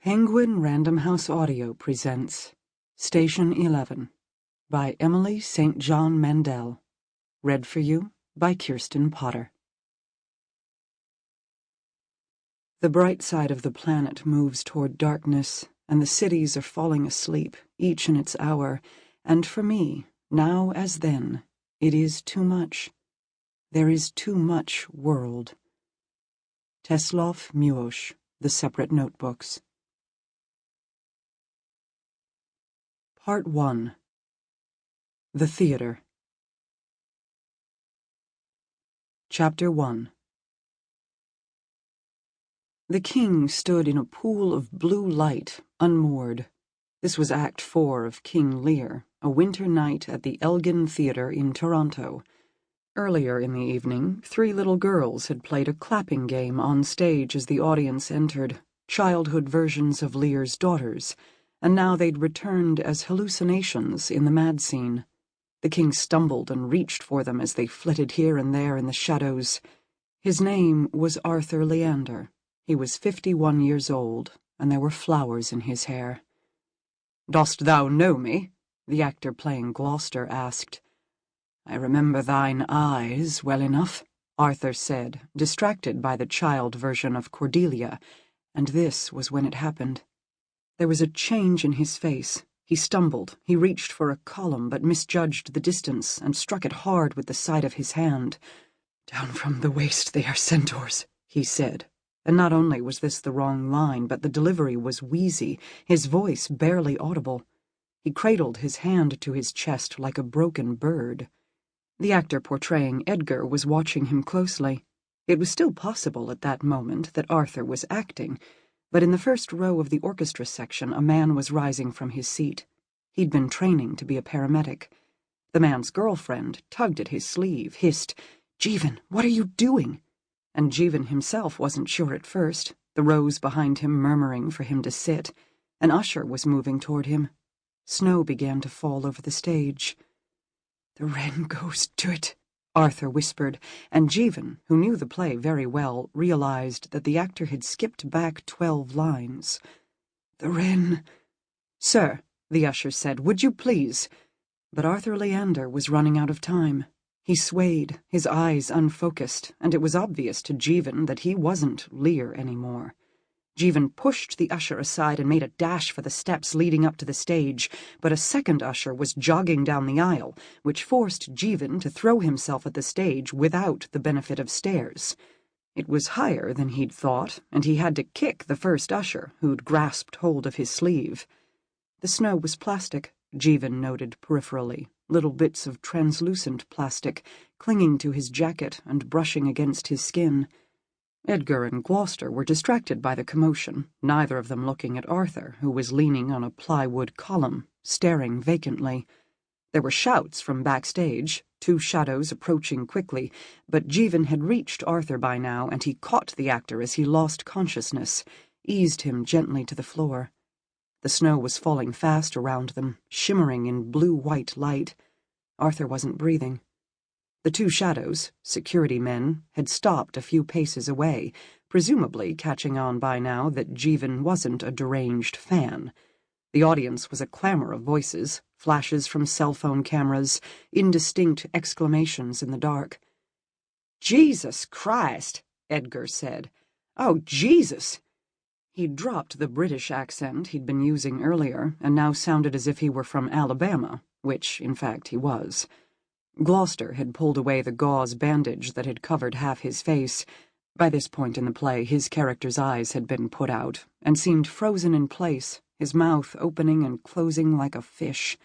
Penguin Random House Audio presents Station 11 by Emily St. John Mandel. Read for you by Kirsten Potter. The bright side of the planet moves toward darkness, and the cities are falling asleep, each in its hour, and for me, now as then, it is too much. There is too much world. Teslov Miłosz, The Separate Notebooks. Part 1. The Theater. Chapter 1. The king stood in a pool of blue light, unmoored. This was Act 4 of King Lear, a winter night at the Elgin Theatre in Toronto. Earlier in the evening, 3 little girls had played a clapping game on stage as the audience entered, childhood versions of Lear's daughters, and now they'd returned as hallucinations in the mad scene. The king stumbled and reached for them as they flitted here and there in the shadows. His name was Arthur Leander. He was 51 years old, and there were flowers in his hair. "Dost thou know me?" the actor playing Gloucester asked. "I remember thine eyes well enough," Arthur said, distracted by the child version of Cordelia, and this was when it happened. There was a change in his face. He stumbled. He reached for a column, but misjudged the distance and struck it hard with the side of his hand. "Down from the waist they are centaurs," he said. And not only was this the wrong line, but the delivery was wheezy, his voice barely audible. He cradled his hand to his chest like a broken bird. The actor portraying Edgar was watching him closely. It was still possible at that moment that Arthur was acting, but in the first row of the orchestra section a man was rising from his seat. He'd been training to be a paramedic. The man's girlfriend tugged at his sleeve, hissed, "Jeevan, what are you doing?" And Jeevan himself wasn't sure at first, the rows behind him murmuring for him to sit. An usher was moving toward him. Snow began to fall over the stage. "The wren goes to it," Arthur whispered, and Jeevan, who knew the play very well, realized that the actor had skipped back 12 lines. "The wren—" "Sir," the usher said, "would you please—" But Arthur Leander was running out of time. He swayed, his eyes unfocused, and it was obvious to Jeevan that he wasn't Lear anymore. Jeevan pushed the usher aside and made a dash for the steps leading up to the stage, but a second usher was jogging down the aisle, which forced Jeevan to throw himself at the stage without the benefit of stairs. It was higher than he'd thought, and he had to kick the first usher, who'd grasped hold of his sleeve. The snow was plastic, Jeevan noted peripherally, little bits of translucent plastic, clinging to his jacket and brushing against his skin. Edgar and Gloucester were distracted by the commotion, neither of them looking at Arthur, who was leaning on a plywood column, staring vacantly. There were shouts from backstage, 2 shadows approaching quickly, but Jeevan had reached Arthur by now, and he caught the actor as he lost consciousness, eased him gently to the floor. The snow was falling fast around them, shimmering in blue-white light. Arthur wasn't breathing. The 2 shadows, security men, had stopped a few paces away, presumably catching on by now that Jeevan wasn't a deranged fan. The audience was a clamor of voices, flashes from cell phone cameras, indistinct exclamations in the dark. "Jesus Christ," Edgar said. "Oh, Jesus!" He'd dropped the British accent he'd been using earlier, and now sounded as if he were from Alabama, which, in fact, he was. Gloucester had pulled away the gauze bandage that had covered half his face. By this point in the play, his character's eyes had been put out, and seemed frozen in place, his mouth opening and closing like a fish.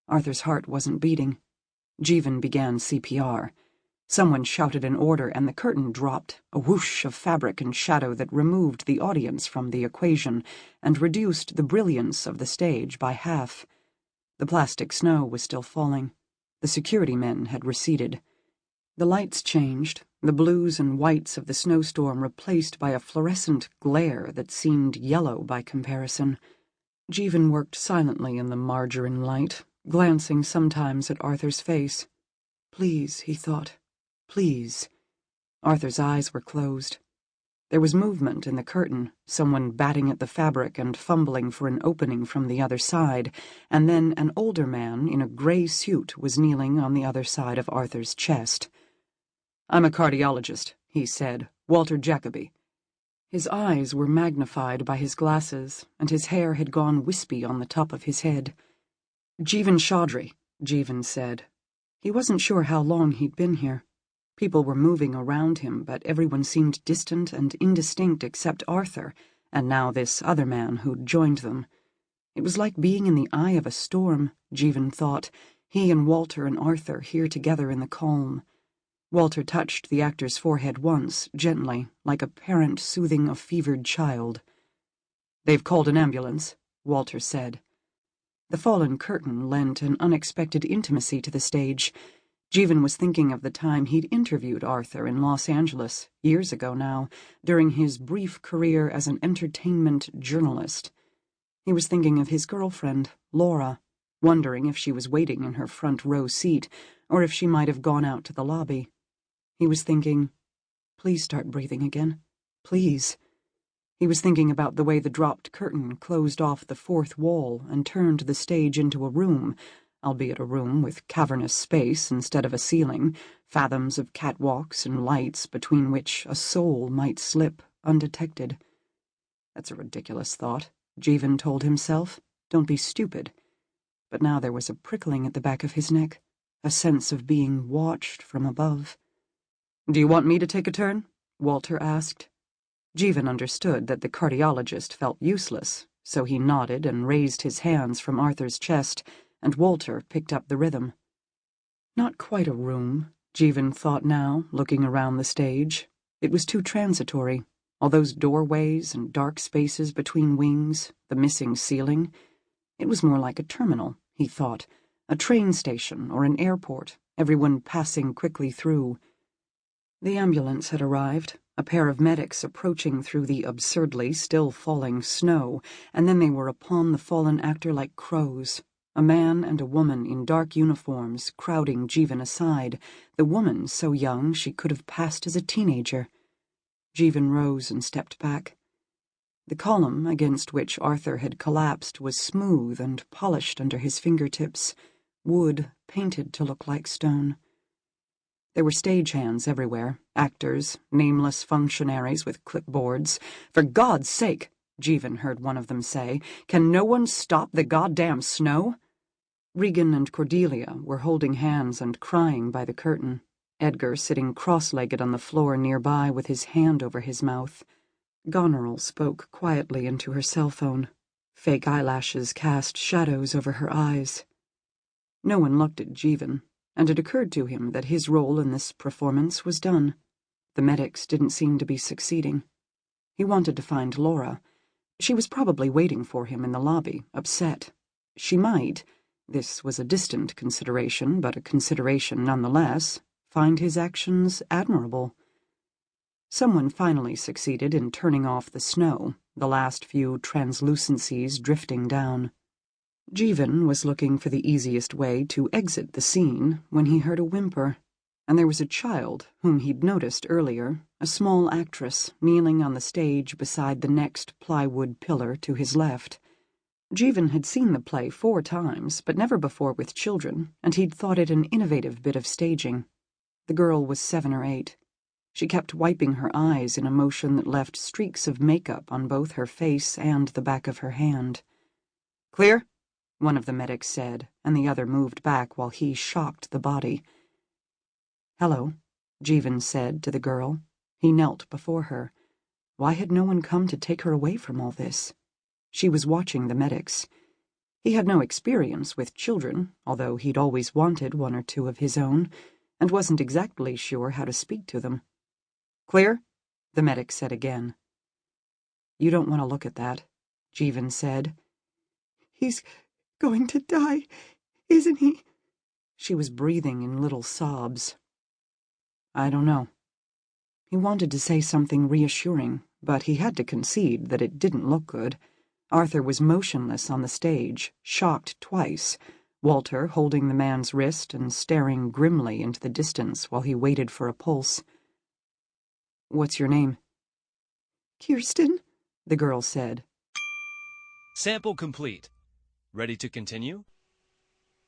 Arthur's heart wasn't beating. Jeevan began CPR. Someone shouted an order, and the curtain dropped, a whoosh of fabric and shadow that removed the audience from the equation and reduced the brilliance of the stage by half. The plastic snow was still falling. The security men had receded. The lights changed, the blues and whites of the snowstorm replaced by a fluorescent glare that seemed yellow by comparison. Jeevan worked silently in the margarine light, glancing sometimes at Arthur's face. "Please," he thought. "Please." Arthur's eyes were closed. There was movement in the curtain, someone batting at the fabric and fumbling for an opening from the other side, and then an older man in a gray suit was kneeling on the other side of Arthur's chest. "I'm a cardiologist," he said, "Walter Jacoby." His eyes were magnified by his glasses, and his hair had gone wispy on the top of his head. "Jeevan Chaudhry," Jeevan said. He wasn't sure how long he'd been here. People were moving around him, but everyone seemed distant and indistinct except Arthur, and now this other man who'd joined them. It was like being in the eye of a storm, Jeevan thought, he and Walter and Arthur here together in the calm. Walter touched the actor's forehead once, gently, like a parent soothing a fevered child. "They've called an ambulance," Walter said. The fallen curtain lent an unexpected intimacy to the stage. Jeevan was thinking of the time he'd interviewed Arthur in Los Angeles, years ago now, during his brief career as an entertainment journalist. He was thinking of his girlfriend, Laura, wondering if she was waiting in her front row seat, or if she might have gone out to the lobby. He was thinking, please start breathing again. Please. He was thinking about the way the dropped curtain closed off the fourth wall and turned the stage into a room, albeit a room with cavernous space instead of a ceiling, fathoms of catwalks and lights between which a soul might slip undetected. That's a ridiculous thought, Jeevan told himself. Don't be stupid. But now there was a prickling at the back of his neck, a sense of being watched from above. "Do you want me to take a turn?" Walter asked. Jeevan understood that the cardiologist felt useless, so he nodded and raised his hands from Arthur's chest, and Walter picked up the rhythm. Not quite a room, Jeevan thought now, looking around the stage. It was too transitory. All those doorways and dark spaces between wings, the missing ceiling. It was more like a terminal, he thought, a train station or an airport, everyone passing quickly through. The ambulance had arrived, a pair of medics approaching through the absurdly still falling snow, and then they were upon the fallen actor like crows. A man and a woman in dark uniforms crowding Jeevan aside, the woman so young she could have passed as a teenager. Jeevan rose and stepped back. The column against which Arthur had collapsed was smooth and polished under his fingertips, wood painted to look like stone. There were stagehands everywhere, actors, nameless functionaries with clipboards. "For God's sake," Jeevan heard one of them say, "can no one stop the goddamn snow?" Regan and Cordelia were holding hands and crying by the curtain, Edgar sitting cross-legged on the floor nearby with his hand over his mouth. Goneril spoke quietly into her cell phone. Fake eyelashes cast shadows over her eyes. No one looked at Jeevan, and it occurred to him that his role in this performance was done. The medics didn't seem to be succeeding. He wanted to find Laura. She was probably waiting for him in the lobby, upset. She might, this was a distant consideration, but a consideration nonetheless, find his actions admirable. Someone finally succeeded in turning off the snow, the last few translucencies drifting down. Jeevan was looking for the easiest way to exit the scene when he heard a whimper, and there was a child whom he'd noticed earlier, a small actress kneeling on the stage beside the next plywood pillar to his left. Jeevan had seen the play 4 times, but never before with children, and he'd thought it an innovative bit of staging. The girl was 7 or 8. She kept wiping her eyes in a motion that left streaks of makeup on both her face and the back of her hand. "Clear?" one of the medics said, and the other moved back while he shocked the body. "Hello," Jeevan said to the girl. He knelt before her. Why had no one come to take her away from all this? She was watching the medics. He had no experience with children, although he'd always wanted 1 or 2 of his own, and wasn't exactly sure how to speak to them. "Clear?" the medic said again. "You don't want to look at that," Jeevan said. "He's going to die, isn't he?" She was breathing in little sobs. "I don't know." He wanted to say something reassuring, but he had to concede that it didn't look good. Arthur was motionless on the stage, shocked twice, Walter holding the man's wrist and staring grimly into the distance while he waited for a pulse. "What's your name?" Kirsten, the girl said. Sample complete. Ready to continue?